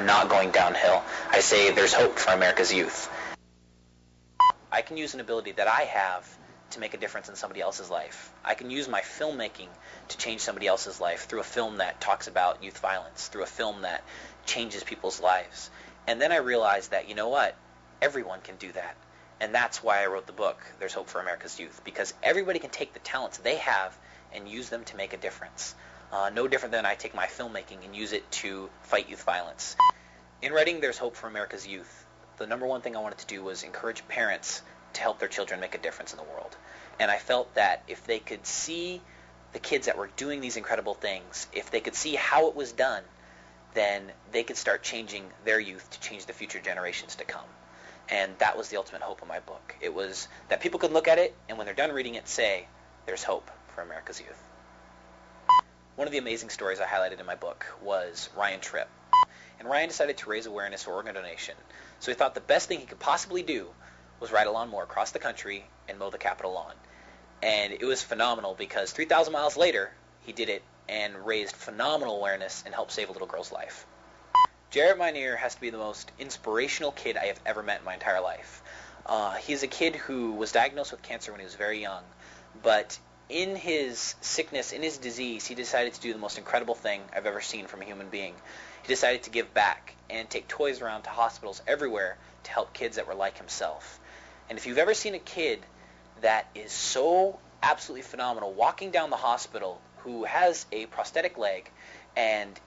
not going downhill. I say there's hope for America's youth. I can use an ability that I have to make a difference in somebody else's life. I can use my filmmaking to change somebody else's life through a film that talks about youth violence, through a film that changes people's lives. And then I realized that, you know what? Everyone can do that. And that's why I wrote the book, There's Hope for America's Youth, because everybody can take the talents they have and use them to make a difference. No different than I take my filmmaking and use it to fight youth violence. In writing There's Hope for America's Youth, the number one thing I wanted to do was encourage parents to help their children make a difference in the world. And I felt that if they could see the kids that were doing these incredible things, if they could see how it was done, then they could start changing their youth to change the future generations to come. And that was the ultimate hope of my book. It was that people could look at it and when they're done reading it say, there's hope for America's youth. One of the amazing stories I highlighted in my book was Ryan Tripp. And Ryan decided to raise awareness for organ donation. So he thought the best thing he could possibly do was ride a lawnmower across the country and mow the Capitol lawn. And it was phenomenal because 3,000 miles later, he did it and raised phenomenal awareness and helped save a little girl's life. Jared Minear has to be the most inspirational kid I have ever met in my entire life. He's a kid who was diagnosed with cancer when he was very young, but in his sickness, in his disease, he decided to do the most incredible thing I've ever seen from a human being. He decided to give back and take toys around to hospitals everywhere to help kids that were like himself. And if you've ever seen a kid that is so absolutely phenomenal walking down the hospital who has a prosthetic leg and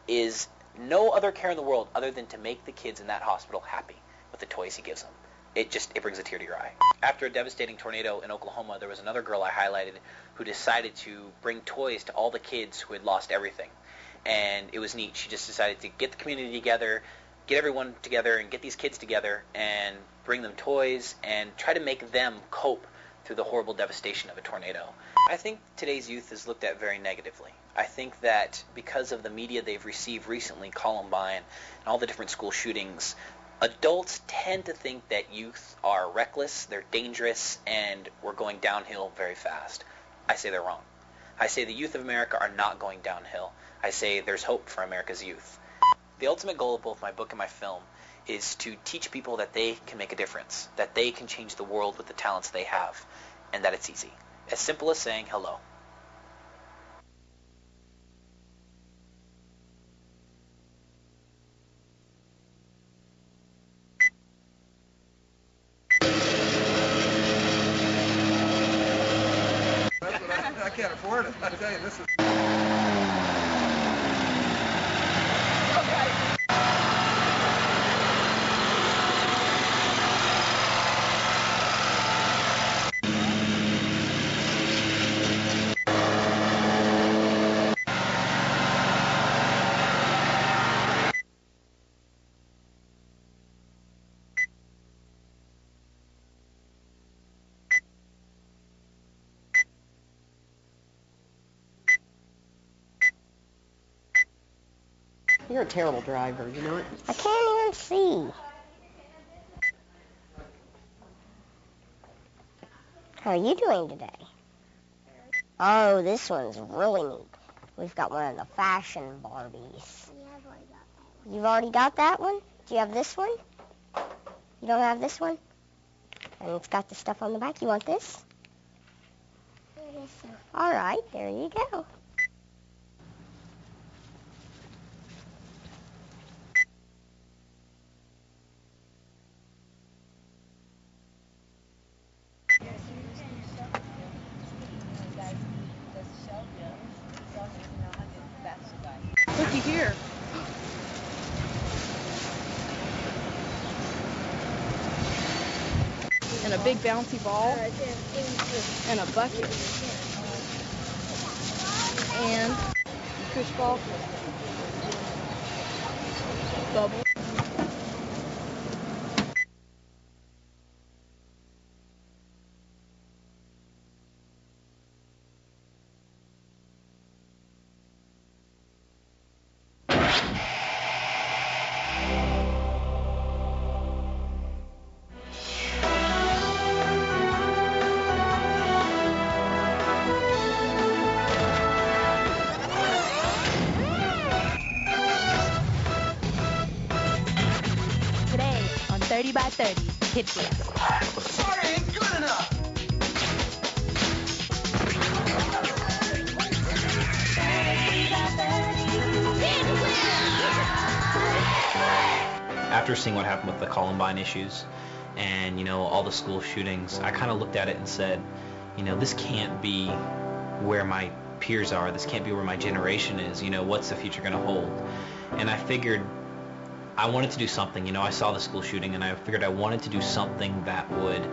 is no other care in the world other than to make the kids in that hospital happy with the toys he gives them, it brings a tear to your eye. After a devastating tornado in Oklahoma, there was another girl I highlighted who decided to bring toys to all the kids who had lost everything. And it was neat. She just decided to get the community together, get everyone together, and get these kids together and bring them toys and try to make them cope through the horrible devastation of a tornado. I think today's youth is looked at very negatively. I think that because of the media they've received recently, Columbine, and all the different school shootings, adults tend to think that youth are reckless, they're dangerous, and we're going downhill very fast. I say they're wrong. I say the youth of America are not going downhill. I say there's hope for America's youth. The ultimate goal of both my book and my film is to teach people that they can make a difference, that they can change the world with the talents they have, and that it's easy. As simple as saying hello. I can't afford it. I tell you, this is... You're a terrible driver, you know it? I can't even see. How are you doing today? Oh, this one's really neat. We've got one of the fashion Barbies. You've already got that one? Do you have this one? You don't have this one? And it's got the stuff on the back. You want this? All right, there you go. Looky here. And a big bouncy ball. And a bucket. And a push ball. Bubble. 30 by 30 hit dance. Sorry, ain't good enough. After seeing what happened with the Columbine issues and, all the school shootings, I kind of looked at it and said, this can't be where my peers are. This can't be where my generation is. What's the future going to hold? And I figured I wanted to do something. I saw the school shooting, and I figured I wanted to do something that would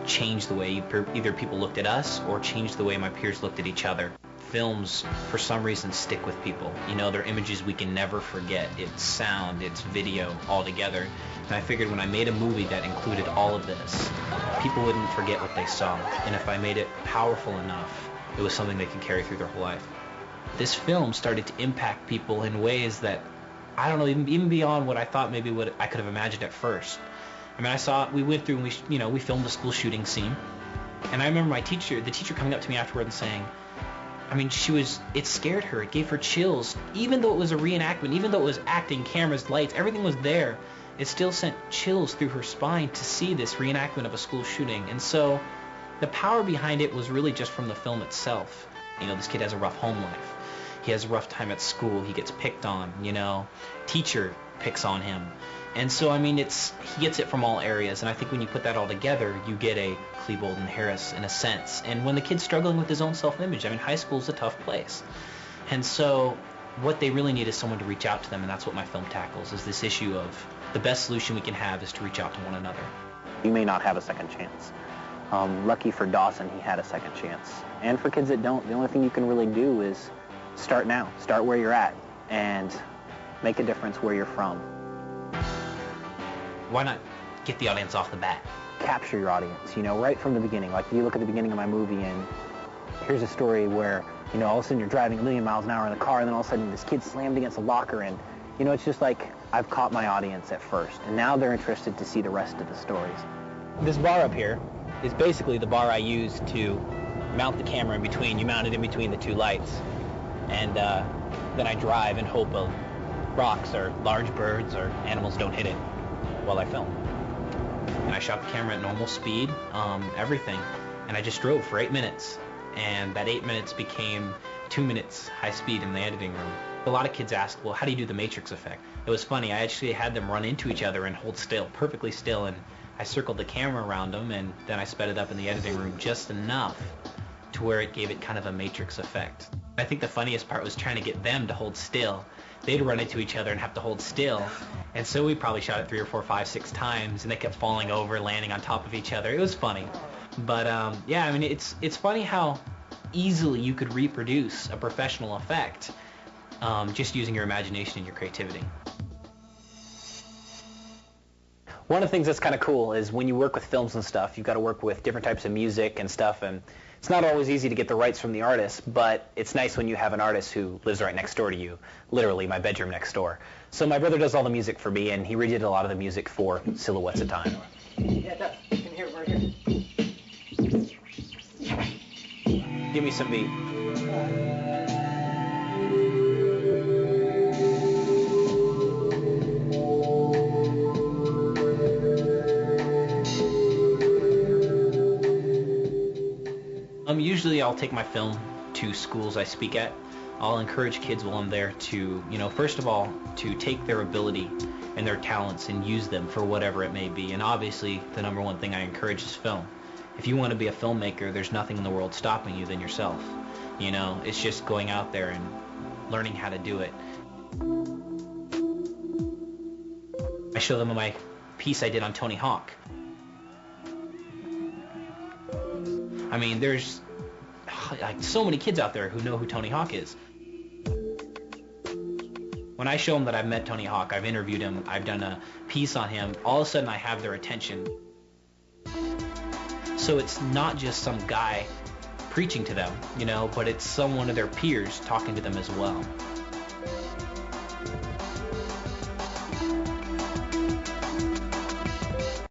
change the way either people looked at us or change the way my peers looked at each other. Films, for some reason, stick with people. They're images we can never forget. It's sound, it's video, all together. And I figured when I made a movie that included all of this, people wouldn't forget what they saw. And if I made it powerful enough, it was something they could carry through their whole life. This film started to impact people in ways that, I don't know, even beyond what I thought maybe what I could have imagined at first. I mean, we went through and we filmed the school shooting scene. And I remember the teacher coming up to me afterward and saying, it scared her. It gave her chills. Even though it was a reenactment, even though it was acting, cameras, lights, everything was there, it still sent chills through her spine to see this reenactment of a school shooting. And so the power behind it was really just from the film itself. This kid has a rough home life. He has a rough time at school. He gets picked on, Teacher picks on him. And so, he gets it from all areas. And I think when you put that all together, you get a Klebold and Harris in a sense. And when the kid's struggling with his own self-image, high school's a tough place. And so what they really need is someone to reach out to them. And that's what my film tackles, is this issue of the best solution we can have is to reach out to one another. You may not have a second chance. Lucky for Dawson, he had a second chance. And for kids that don't, the only thing you can really do is start now. Start where you're at and make a difference where you're from. Why not get the audience off the bat? Capture your audience, right from the beginning. Like you look at the beginning of my movie and here's a story where, all of a sudden you're driving a million miles an hour in a car and then all of a sudden this kid slammed against a locker and, it's just like I've caught my audience at first and now they're interested to see the rest of the stories. This bar up here is basically the bar I use to mount the camera in between. You mount it in between the two lights. And then I drive and hope rocks or large birds or animals don't hit it while I film. And I shot the camera at normal speed, everything. And I just drove for 8 minutes. And that 8 minutes became 2 minutes high speed in the editing room. A lot of kids asked, well, how do you do the Matrix effect? It was funny. I actually had them run into each other and hold still, perfectly still. And I circled the camera around them, and then I sped it up in the editing room just enough to where it gave it kind of a Matrix effect. I think the funniest part was trying to get them to hold still. They'd run into each other and have to hold still. And so we probably shot it 3 or 4, 5, 6 times, and they kept falling over, landing on top of each other. It was funny. But it's funny how easily you could reproduce a professional effect just using your imagination and your creativity. One of the things that's kind of cool is when you work with films and stuff, you've got to work with different types of music and stuff, and it's not always easy to get the rights from the artist, but it's nice when you have an artist who lives right next door to you, literally my bedroom next door. So my brother does all the music for me, and he redid a lot of the music for Silhouettes of Time. Yeah, it does. You can hear it right here. Give me some beat. Usually I'll take my film to schools I speak at. I'll encourage kids while I'm there to, first of all, to take their ability and their talents and use them for whatever it may be. And obviously, the number one thing I encourage is film. If you want to be a filmmaker, there's nothing in the world stopping you than yourself. It's just going out there and learning how to do it. I show them my piece I did on Tony Hawk. There's so many kids out there who know who Tony Hawk is. When I show them that I've met Tony Hawk, I've interviewed him, I've done a piece on him, all of a sudden I have their attention. So it's not just some guy preaching to them, but it's one of their peers talking to them as well.